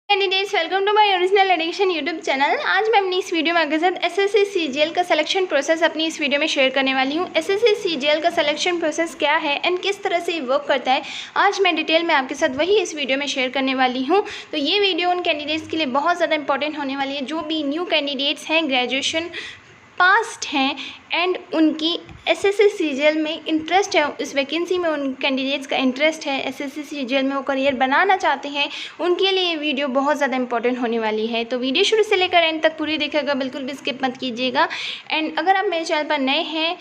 Candidates, welcome to my original education YouTube channel. आज मैं अपनी इस वीडियो में आपके साथ एसएससी सीजीएल का सिलेक्शन प्रोसेस अपनी इस वीडियो में शेयर करने वाली हूँ। एसएससी सीजीएल का सिलेक्शन प्रोसेस क्या है एंड किस तरह से वर्क करता है, आज मैं डिटेल में आपके साथ वही इस वीडियो में शेयर करने वाली हूँ। तो ये वीडियो उन कैंडिडेट्स के लिए बहुत ज़्यादा इंपॉर्टेंट होने वाली है जो भी न्यू कैंडिडेट्स हैं, ग्रेजुएशन पास्ट हैं एंड उनकी एसएससी सीजीएल में इंटरेस्ट है, इस वैकेंसी में उन कैंडिडेट्स का इंटरेस्ट है, एसएससी सीजीएल में वो करियर बनाना चाहते हैं, उनके लिए ये वीडियो बहुत ज़्यादा इंपॉर्टेंट होने वाली है। तो वीडियो शुरू से लेकर एंड तक पूरी देखिएगा, बिल्कुल भी स्किप मत कीजिएगा। एंड अगर आप मेरे चैनल पर नए हैं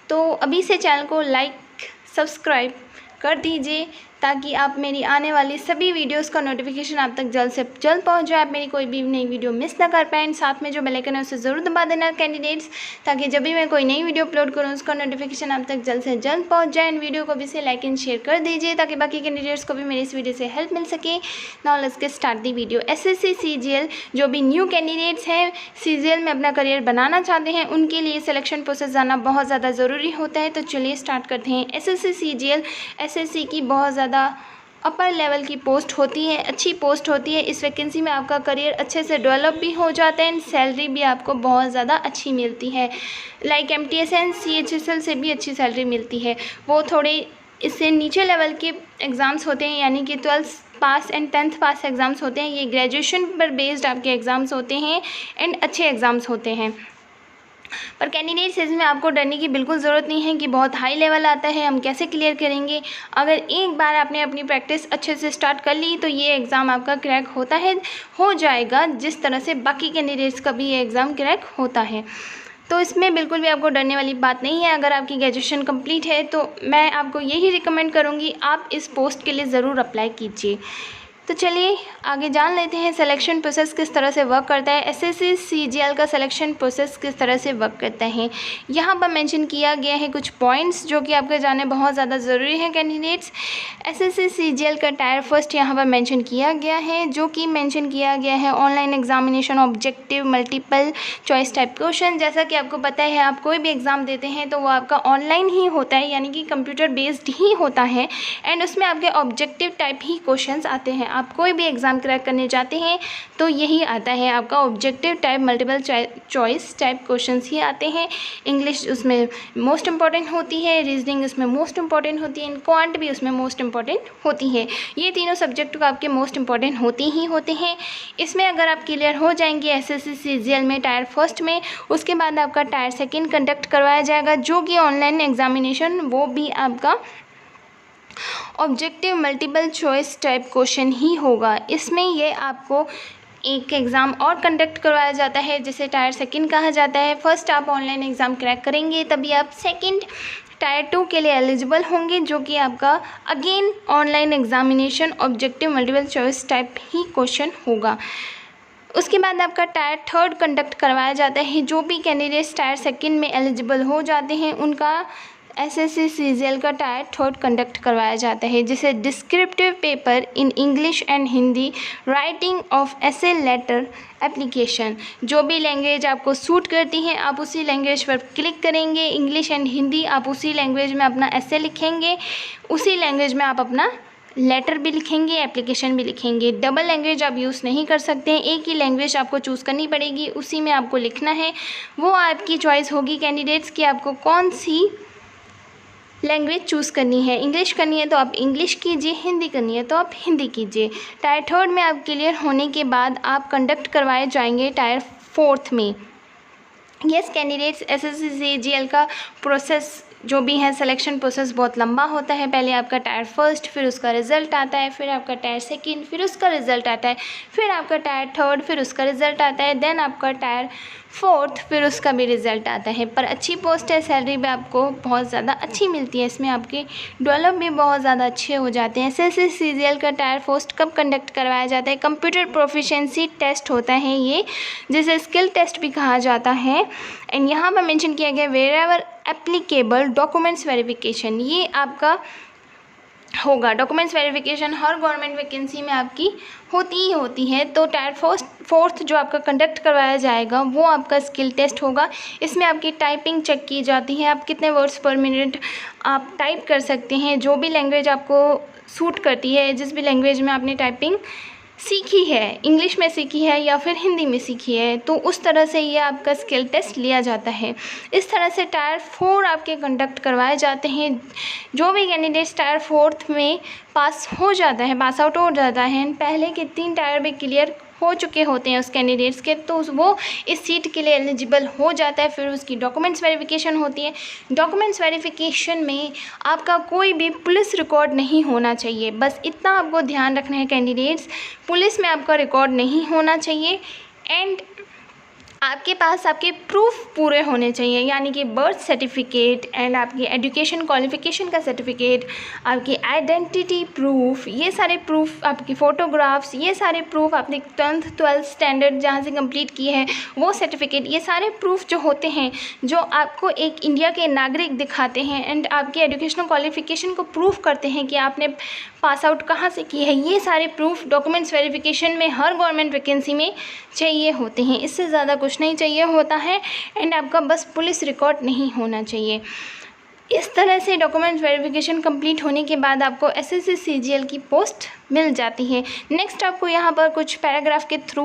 तो अभी से चैनल को लाइक सब्सक्राइब कर दीजिए ताकि आप मेरी आने वाली सभी वीडियोस का नोटिफिकेशन आप तक जल्द से जल्द पहुंच जाए, आप मेरी कोई भी नई वीडियो मिस ना कर पाएँ। साथ में जो बेल आइकन है उसे ज़रूर दबा देना कैंडिडेट्स, ताकि जब भी मैं कोई नई वीडियो अपलोड करूं उसका नोटिफिकेशन आप तक जल्द से जल्द पहुंच जाए। इन वीडियो को भी से लाइक एंड शेयर कर दीजिए ताकि बाकी कैंडिडेट्स को भी मेरी इस वीडियो से हेल्प मिल सके। Now let's get start the video. SSC CGL जो भी न्यू कैंडिडेट्स हैं, सीजीएल में अपना करियर बनाना चाहते हैं, उनके लिए सिलेक्शन प्रोसेस जाना बहुत ज़्यादा ज़रूरी होता है। तो चलिए स्टार्ट करते हैं। एसएससी सीजीएल एसएससी की बहुत ज़्यादा अपर लेवल की पोस्ट होती है, अच्छी पोस्ट होती है। इस वैकेंसी में आपका करियर अच्छे से डेवलप भी हो जाता है एंड सैलरी भी आपको बहुत ज़्यादा अच्छी मिलती है। लाइक एमटीएस एंड सीएचएसएल से भी अच्छी सैलरी मिलती है। वो थोड़े इससे नीचे लेवल के एग्ज़ाम्स होते हैं, यानी कि 12th pass and 10th pass exams होते हैं। ये ग्रेजुएशन पर बेस्ड आपके एग्ज़ाम्स होते हैं एंड अच्छे एग्ज़ाम्स होते हैं। पर कैंडिडेट्स, इसमें आपको डरने की बिल्कुल ज़रूरत नहीं है कि बहुत हाई लेवल आता है, हम कैसे क्लियर करेंगे। अगर एक बार आपने अपनी प्रैक्टिस अच्छे से स्टार्ट कर ली तो ये एग्ज़ाम आपका क्रैक हो जाएगा, जिस तरह से बाकी कैंडिडेट्स का भी ये एग्ज़ाम क्रैक होता है। तो इसमें बिल्कुल भी आपको डरने वाली बात नहीं है। अगर आपकी ग्रेजुएशन कंप्लीट है तो मैं आपको यही रिकमेंड करूँगी, आप इस पोस्ट के लिए ज़रूर अप्लाई कीजिए। तो चलिए आगे जान लेते हैं सिलेक्शन प्रोसेस किस तरह से वर्क करता है। एसएससी सीजीएल का सिलेक्शन प्रोसेस किस तरह से वर्क करता है, यहाँ पर मेंशन किया गया है कुछ पॉइंट्स जो कि आपके जाने बहुत ज़्यादा ज़रूरी है कैंडिडेट्स। एसएससी सीजीएल का टायर फर्स्ट यहाँ पर मेंशन किया गया है, जो कि मेंशन किया गया है online examination, objective, multiple choice type question. जैसा कि आपको पता है, आप कोई भी एग्ज़ाम देते हैं तो वो आपका ऑनलाइन ही होता है, यानी कि कंप्यूटर बेस्ड ही होता है एंड उसमें आपके ऑब्जेक्टिव टाइप ही क्वेश्चन आते हैं। आप कोई भी एग्ज़ाम क्रैक करने जाते हैं तो यही आता है, आपका objective type multiple choice type questions ही आते हैं। इंग्लिश उसमें मोस्ट इंपॉर्टेंट होती है, रीजनिंग उसमें मोस्ट इंपॉर्टेंट होती है, क्वांट भी उसमें मोस्ट इंपॉर्टेंट होती है। ये तीनों सब्जेक्ट को आपके मोस्ट इंपॉर्टेंट होते ही होते हैं। इसमें अगर आप क्लियर हो जाएंगे एसएससी सीजीएल में टायर फर्स्ट में, उसके बाद आपका टायर सेकेंड कंडक्ट करवाया जाएगा, जो कि ऑनलाइन एग्जामिनेशन, वो भी आपका objective multiple choice type question ही होगा। इसमें ये आपको एक एग्ज़ाम और कंडक्ट करवाया जाता है जिसे टायर सेकंड कहा जाता है। फर्स्ट आप ऑनलाइन एग्ज़ाम क्रैक करेंगे तभी आप सेकंड टायर 2 के लिए एलिजिबल होंगे, जो कि आपका again online examination objective multiple choice type ही क्वेश्चन होगा। उसके बाद आपका टायर थर्ड कंडक्ट करवाया जाता है। जो भी कैंडिडेट्स टायर सेकंड में एलिजिबल हो जाते हैं उनका एसएससी सीजीएल का टायर थर्ड कंडक्ट करवाया जाता है, जिसे descriptive paper in English and Hindi, writing of essay letter application. जो भी लैंग्वेज आपको सूट करती है आप उसी लैंग्वेज पर क्लिक करेंगे। इंग्लिश एंड हिंदी आप उसी लैंग्वेज में अपना एसे लिखेंगे, उसी लैंग्वेज में आप अपना लेटर भी लिखेंगे, एप्लीकेशन भी लिखेंगे। डबल लैंग्वेज आप यूज़ नहीं कर सकते हैं, एक ही लैंग्वेज आपको चूज़ करनी पड़ेगी, उसी में आपको लिखना है। वो आपकी चॉइस होगी कैंडिडेट्स कि आपको कौन सी लैंग्वेज चूज़ करनी है। इंग्लिश करनी है तो आप इंग्लिश कीजिए, हिंदी करनी है तो आप हिंदी कीजिए। टायर थर्ड में आप क्लियर होने के बाद आप कंडक्ट करवाए जाएंगे टायर फोर्थ में। यस कैंडिडेट्स, एसएससी सीजीएल का प्रोसेस जो भी है सिलेक्शन प्रोसेस बहुत लंबा होता है। पहले आपका टायर फर्स्ट, फिर उसका रिज़ल्ट आता है, फिर आपका टायर सेकंड, फिर उसका रिज़ल्ट आता है, फिर आपका टायर थर्ड, फिर उसका रिज़ल्ट आता है, देन आपका टायर फोर्थ, फिर उसका भी रिज़ल्ट आता है। पर अच्छी पोस्ट है, सैलरी भी आपको बहुत ज़्यादा अच्छी मिलती है, इसमें आपके डेवलप भी बहुत ज़्यादा अच्छे हो जाते हैं। एसएससी सीजीएल का टायर फर्स्ट कब कंडक्ट करवाया जाता है? कंप्यूटर प्रोफिशिएंसी टेस्ट होता है ये, जिसे स्किल टेस्ट भी कहा जाता है। एंड यहाँ पर मेंशन किया गया wherever applicable documents verification, ये आपका होगा। डॉक्यूमेंट्स वेरिफिकेशन हर गवर्नमेंट वैकेंसी में आपकी होती ही होती है। तो टायर फोर्थ जो आपका कंडक्ट करवाया जाएगा वो आपका स्किल टेस्ट होगा। इसमें आपकी टाइपिंग चेक की जाती है, आप कितने वर्ड्स पर मिनट आप टाइप कर सकते हैं। जो भी लैंग्वेज आपको सूट करती है, जिस भी लैंग्वेज में आपने टाइपिंग सीखी है, इंग्लिश में सीखी है या फिर हिंदी में सीखी है, तो उस तरह से ये आपका स्किल टेस्ट लिया जाता है। इस तरह से टायर 4 आपके कंडक्ट करवाए जाते हैं। जो भी कैंडिडेट्स टायर 4 में पास आउट हो जाता है, पहले के 3 टायर भी क्लियर हो चुके होते हैं उस कैंडिडेट्स के, तो वो इस सीट के लिए एलिजिबल हो जाता है। फिर उसकी डॉक्यूमेंट्स वेरिफिकेशन होती है। डॉक्यूमेंट्स वेरिफिकेशन में आपका कोई भी पुलिस रिकॉर्ड नहीं होना चाहिए, बस इतना आपको ध्यान रखना है कैंडिडेट्स, पुलिस में आपका रिकॉर्ड नहीं होना चाहिए। एंड आपके पास आपके प्रूफ पूरे होने चाहिए, यानी कि बर्थ सर्टिफिकेट एंड आपकी एजुकेशन क्वालिफ़िकेशन का सर्टिफिकेट, आपकी आइडेंटिटी प्रूफ, ये सारे प्रूफ, आपकी फ़ोटोग्राफ्स, ये सारे प्रूफ, आपने 10th 12th स्टैंडर्ड जहाँ से कंप्लीट किए हैं वो सर्टिफिकेट, ये सारे प्रूफ जो होते हैं जो आपको एक इंडिया के नागरिक दिखाते हैं एंड आपकी एजुकेशनल क्वालिफ़िकेशन को प्रूफ करते हैं कि आपने पास आउट कहाँ से की है, ये सारे प्रूफ डॉक्यूमेंट्स वेरिफिकेशन में हर गवर्नमेंट वैकेंसी में चाहिए होते हैं। इससे ज़्यादा कुछ नहीं चाहिए होता है। एंड आपका बस पुलिस रिकॉर्ड नहीं होना चाहिए। इस तरह से डॉक्यूमेंट वेरिफिकेशन कंप्लीट होने के बाद आपको एसएससी सीजीएल की पोस्ट मिल जाती है। नेक्स्ट आपको यहाँ पर कुछ पैराग्राफ के थ्रू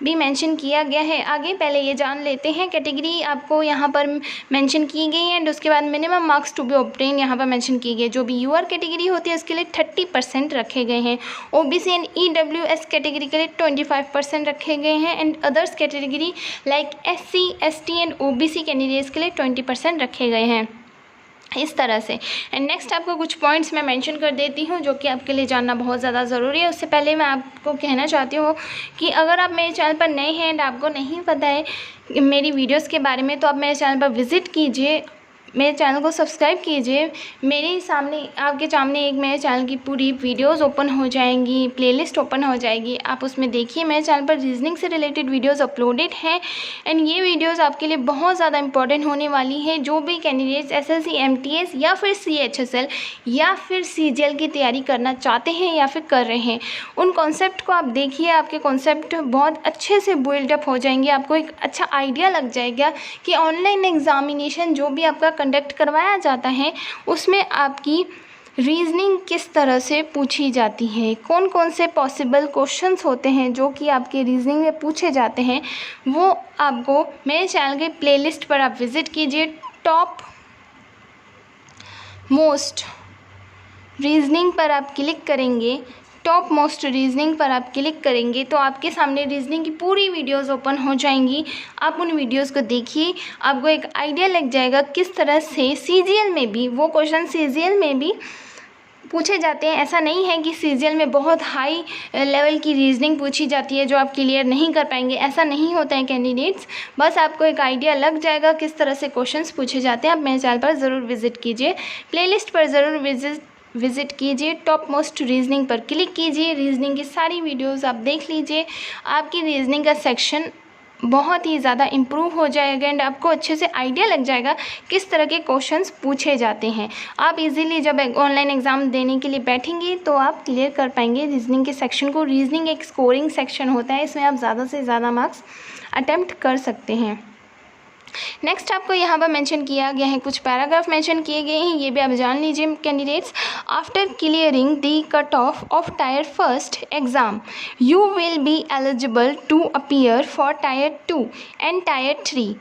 भी मेंशन किया गया है। आगे पहले ये जान लेते हैं, कैटेगरी आपको यहाँ पर मेंशन की गई है एंड उसके बाद minimum marks to be obtain यहाँ पर मेंशन किए गए। जो भी यूआर कैटेगरी होती है उसके लिए 30% रखे गए हैं। ओबीसी एंड ईडब्ल्यूएस कैटेगरी के लिए 25% रखे गए हैं and others category like SC ST and OBC candidates के लिए 20% रखे गए हैं। इस तरह से एंड नेक्स्ट आपको कुछ पॉइंट्स मैं मेंशन कर देती हूँ जो कि आपके लिए जानना बहुत ज़्यादा ज़रूरी है। उससे पहले मैं आपको कहना चाहती हूँ कि अगर आप मेरे चैनल पर नए हैं एंड आपको नहीं पता है मेरी वीडियोस के बारे में, तो आप मेरे चैनल पर विज़िट कीजिए, मेरे चैनल को सब्सक्राइब कीजिए। आपके सामने एक मेरे चैनल की पूरी वीडियोस ओपन हो जाएंगी, प्लेलिस्ट ओपन हो जाएगी, आप उसमें देखिए। मेरे चैनल पर रीजनिंग से रिलेटेड वीडियोस अपलोडेड हैं एंड ये वीडियोस आपके लिए बहुत ज़्यादा इंपॉर्टेंट होने वाली है। जो भी कैंडिडेट्स एसएससी एमटीएस या फिर सीएचएसएल या फिर सीजीएल की तैयारी करना चाहते हैं या फिर कर रहे हैं, उन कॉन्सेप्ट को आप देखिए। आपके कॉन्सेप्ट बहुत अच्छे से बिल्डअप हो जाएंगे। आपको एक अच्छा आइडिया लग जाएगा कि ऑनलाइन एग्जामिनेशन जो भी आपका कंडक्ट करवाया जाता है उसमें आपकी रीजनिंग किस तरह से पूछी जाती है, कौन कौन से पॉसिबल क्वेश्चंस होते हैं जो कि आपके रीजनिंग में पूछे जाते हैं, वो आपको मेरे चैनल के प्लेलिस्ट पर आप विज़िट कीजिए। टॉप मोस्ट रीजनिंग पर आप क्लिक करेंगे, टॉप मोस्ट रीजनिंग पर आप क्लिक करेंगे तो आपके सामने रीजनिंग की पूरी वीडियोस ओपन हो जाएंगी। आप उन वीडियोस को देखिए, आपको एक आइडिया लग जाएगा किस तरह से सीजीएल में भी वो क्वेश्चन सीजीएल में भी पूछे जाते हैं। ऐसा नहीं है कि सीजीएल में बहुत हाई लेवल की रीजनिंग पूछी जाती है जो आप क्लियर नहीं कर पाएंगे, ऐसा नहीं होता है कैंडिडेट्स। बस आपको एक आइडिया लग जाएगा किस तरह से क्वेश्चंस पूछे जाते हैं। आप मेरे चैनल पर ज़रूर विज़िट कीजिए, प्लेलिस्ट पर ज़रूर विज़िट कीजिए, टॉप मोस्ट रीजनिंग पर क्लिक कीजिए, रीजनिंग की सारी वीडियोस आप देख लीजिए। आपकी रीजनिंग का सेक्शन बहुत ही ज़्यादा इम्प्रूव हो जाएगा एंड आपको अच्छे से आइडिया लग जाएगा किस तरह के क्वेश्चंस पूछे जाते हैं। आप इजीली जब ऑनलाइन एग्ज़ाम देने के लिए बैठेंगे तो आप क्लियर कर पाएंगे रीजनिंग के सेक्शन को। रीजनिंग एक स्कोरिंग सेक्शन होता है, इसमें आप ज़्यादा से ज़्यादा मार्क्स अटैम्प्ट कर सकते हैं। नेक्स्ट आपको यहाँ पर मेंशन किया गया है, कुछ पैराग्राफ मेंशन किए गए हैं, ये भी आप जान लीजिए candidates. After clearing the cut off tier 1st exam you will be eligible to appear for tier 2 and tier 3।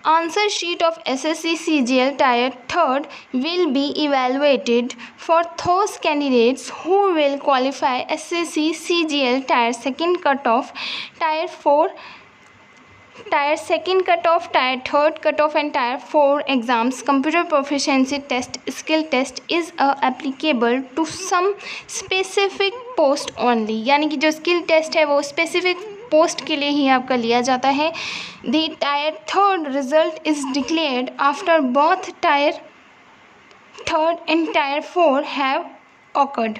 Answer sheet of SSC CGL Tier 3rd will be evaluated for those candidates who will qualify SSC CGL Tier 2nd cutoff, Tier 4, Tier 2nd cutoff, Tier 3rd cutoff and Tier 4 exams. Computer proficiency test, skill test is applicable to some specific post only. यानी कि जो skill test है वो specific post के लिए ही आपका लिया जाता है। The tier 3rd result is declared after both tier 3rd and tier 4 have occurred.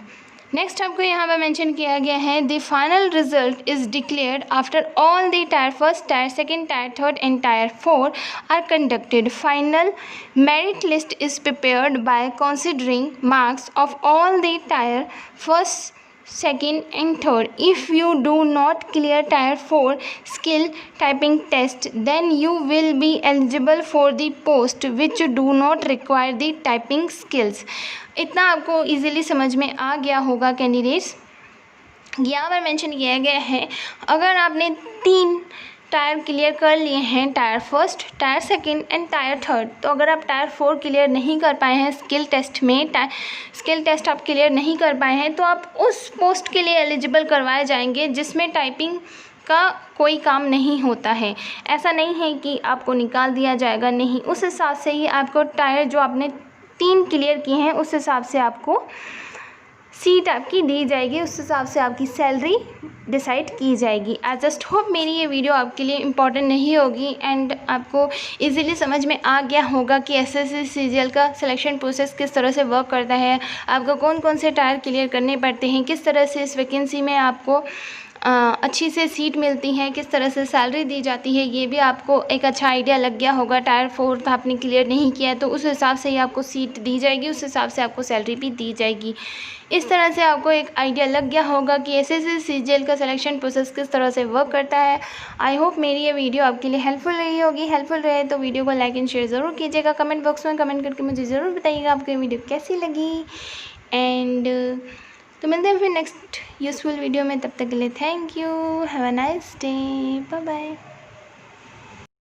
Next आपको यहाँ पर मेंशन किया गया है, the final result is declared after all the tier 1st, tier 2nd, tier 3rd and tier 4 are conducted. Final merit list is prepared by considering marks of all the tier 1st, 2nd and 3rd. If you do not clear tier 4 skill typing test, then you will be eligible for the post which do not require the typing skills. इतना आपको easily समझ में आ गया होगा candidates. यहाँ पर mention किया गया है, अगर आपने 3 टायर क्लियर कर लिए हैं, tyre first, tyre second and tyre third, तो अगर आप टायर 4 क्लियर नहीं कर पाए हैं स्किल टेस्ट में, स्किल टेस्ट आप क्लियर नहीं कर पाए हैं, तो आप उस पोस्ट के लिए एलिजिबल करवाए जाएंगे जिसमें टाइपिंग का कोई काम नहीं होता है। ऐसा नहीं है कि आपको निकाल दिया जाएगा, नहीं, उस हिसाब से ही आपको टायर जो आपने 3 क्लियर किए हैं उस हिसाब से आपको सीट आपकी दी जाएगी, उस हिसाब से आपकी सैलरी डिसाइड की जाएगी। आई जस्ट होप मेरी ये वीडियो आपके लिए इम्पॉर्टेंट नहीं होगी एंड आपको इजीली समझ में आ गया होगा कि एसएससी सीजीएल का सिलेक्शन प्रोसेस किस तरह से वर्क करता है, आपको कौन कौन से टायर क्लियर करने पड़ते हैं, किस तरह से इस वैकेंसी में आपको अच्छी से सीट मिलती है, किस तरह से सैलरी दी जाती है, ये भी आपको एक अच्छा आइडिया लग गया होगा। टायर 4 आपने क्लियर नहीं किया है तो उस हिसाब से ही आपको सीट दी जाएगी, उस हिसाब से आपको सैलरी भी दी जाएगी। इस तरह से आपको एक आइडिया लग गया होगा कि एसएससी सीजीएल का सिलेक्शन प्रोसेस किस तरह से वर्क करता है। आई होप मेरी ये वीडियो आपके लिए हेल्पफुल रही होगी। हेल्पफुल रहे तो वीडियो को लाइक एंड शेयर ज़रूर कीजिएगा। कमेंट बॉक्स में कमेंट करके मुझे ज़रूर बताइएगा आपको ये वीडियो कैसी लगी। एंड तो मिलते हैं फिर नेक्स्ट यूज़फुल वीडियो में, तब तक के लिए thank you, have a nice day, bye bye.